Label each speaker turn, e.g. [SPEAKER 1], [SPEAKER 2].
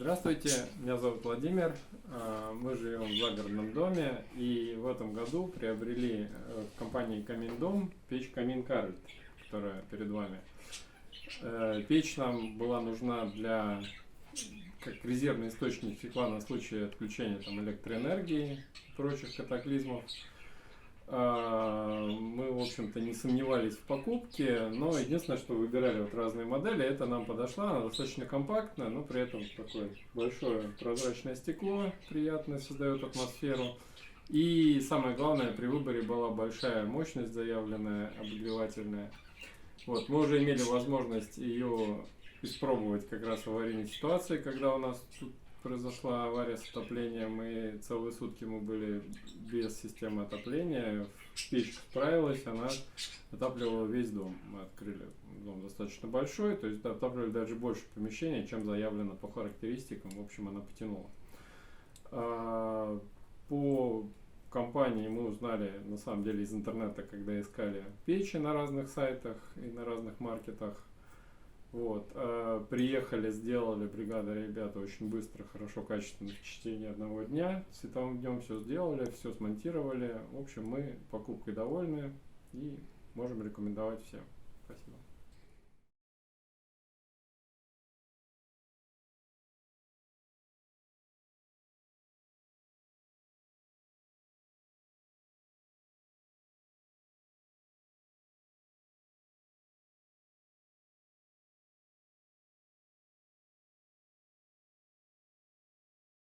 [SPEAKER 1] Здравствуйте, меня зовут Владимир. Мы живем в загородном доме и в этом году приобрели в компании Камин-Дом печь Камин Карольд, которая перед вами. Печь нам была нужна как резервный источник тепла на случай отключения электроэнергии и прочих катаклизмов. Мы, в общем-то, не сомневались в покупке, но единственное, что выбирали разные модели, это нам подошла, она достаточно компактная, но при этом такое большое прозрачное стекло, приятное, создает атмосферу. И самое главное, при выборе была большая мощность заявленная, обогревательная. Мы уже имели возможность ее испробовать как раз в аварийной ситуации, когда у нас тут произошла авария с отоплением, и целые сутки мы были без системы отопления. Печка справилась, она отапливала весь дом. Мы открыли дом достаточно большой, то есть отапливали даже больше помещения, чем заявлено по характеристикам. В общем, она потянула. По компании мы узнали, на самом деле, из интернета, когда искали печи на разных сайтах и на разных маркетах. Приехали, сделали, бригада ребят очень быстро, хорошо, качественно, в течение одного дня. Световым днем все сделали, все смонтировали. В общем, мы покупкой довольны и можем рекомендовать всем. Спасибо.